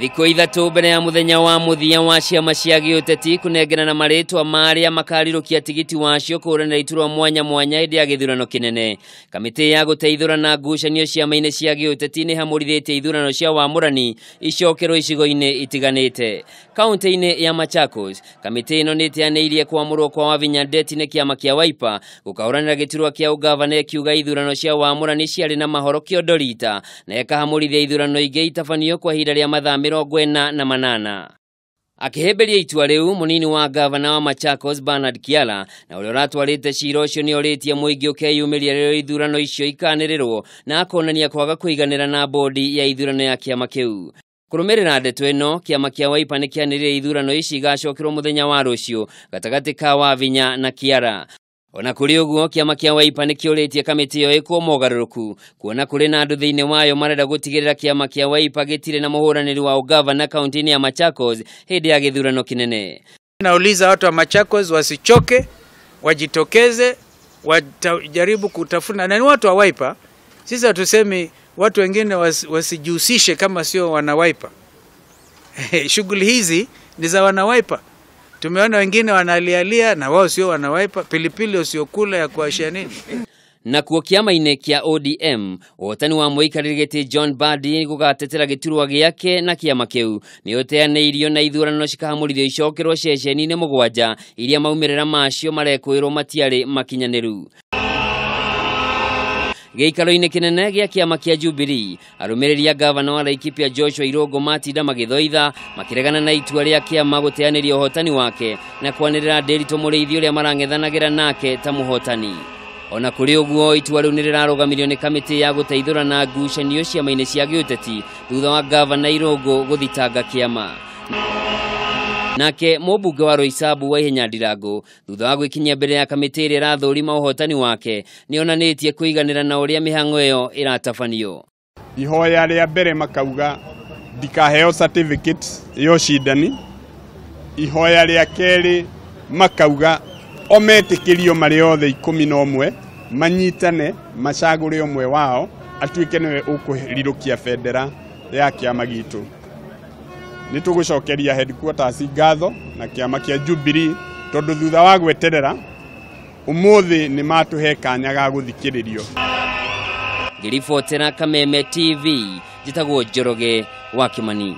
Thikũ ithatũ mbere ya muthenya wa muthia wa ciama cia gĩũteti kunengerana marĩtwa marĩa makarirũkia tigiti wacio kũranĩra iturwa mwanya mwanya hĩndĩ ya gĩthurano kĩnene. Kamĩtĩ ya gũteithũrana ngucanio ciama-inĩ cia gĩũteti nĩ hamũrithĩtie ithurano cia wamũrani icokerwo icigo-inĩ itiganĩte. Kaunti-inĩ ya Machakos, kamĩtĩ ĩno nĩ ĩteanĩirie kwamũrwo kwa Wavinya Ndeti nĩ kĩama kĩa Wiper gũkahũranĩra gĩturwa kĩa ũgavana kiuga ithurano cia wamũrani ciarĩ na mahoro Kĩondorita na ĩkahamũrithia ithurano ingĩ itabanio kwa ihinda rĩa mathaa 48. Akĩhĩmbĩria itua rĩu, mũnini wa gavana wa Machakos Bernard Kiala na ũrĩa ũratwarĩte cira ũcio nĩ orĩtie mũingĩ ũkeyumĩria rĩrĩa ithurano icio ikanĩrĩrwo na akonania kwaga kũiganĩra na bodi ya ithurano ya kĩama kĩu. Kũrũmĩrĩra ndeto ĩno, kĩama kĩa Wiper nĩ kĩanĩrĩire ithurano ici igacokerwo mũthenya wa rũciũ gatagatĩ ka Wavinya na Kiara. Ona kũrĩ ũguo, kĩama kĩa Wiper nĩ kĩũrĩtie kamĩtĩ ĩyo ĩkwo mogarũrũku kuona kũrĩ na andũ thĩinĩ wayo marenda gũtigĩrĩra kĩama kĩa Wiper gĩtirĩ na mũhũranĩri wa ũgavana kaunti-inĩ ya Machakos hĩndĩ ya gĩthurano kĩnene. Nauliza watu wa Machakos wasichoke, wajitokeze, wajaribu kutafuna. Na ni watu wa Wiper. Sisi hatusemi watu wengine wasijihusishe kama sio wana Wiper. Shughuli hizi ni za wana Wiper. Tumeona wengine wanalialia na wao sio wana Wiper, pilipili usiokula ya kuashia nini. Na kuo kĩama-inĩ kĩa ODM, ũhotani wa mũikarĩri gĩtĩ John Mbadi gũgatetera gĩturwa gĩake na kĩama kĩu nĩ ũteanĩirio na ithurano cikahamũrithio icokerwo ceceni-inĩ 7 iria maumĩrĩra macio marekwĩrwo matiarĩ makinyanĩru. Gĩikaro-inĩ kĩnene gĩa kĩama kĩa Jubilee, arũmĩrĩri a gavana wa Laikipia Joshua Irungu matinda magĩthoitha makĩregana na itua rĩa kĩama gũteanĩria ũhotani wake na kwanĩrĩra Nderitu Mũrĩithi ũrĩa marang'ethanagĩra nake ta mũhotani. Ona kũrĩ ũguo, itua rĩu nĩ rĩrarũgamirio nĩ kamĩtĩ ya gũteithũrana ngucanio ciama-inĩ cia gĩũteti thutha wa gavana Irungu gũthitanga kĩama. Nake mũmbunge wa Roysambu Waihenya Ndirangu thutha wa gwĩkinyia mbere ya kamĩtĩ ĩrĩa ĩrathũrima ũhotani wake nĩ onanĩtie kũiganĩra na ũrĩa mĩhang'o ĩyo ĩratabanio. Ihoya rĩa mbere makauga ndikaheo certificate ya ũcindani. Ihoya rĩa kerĩ makauga ometĩkĩrio marĩ othe 11 manyitane macagũre ũmwe wao atuĩke nĩwe ũkũrirũkia bendera ya kĩama gitũ. Nĩ tũgũcokeria headquarters ngatho na kĩama kĩa Jubilee tondũ thutha wa gweterera ũmũthĩ nĩ matũhe kanya ga gũthikĩrĩrio. Ngĩribotera Kameme TV, njĩtagwo Njoroge wa Kimani.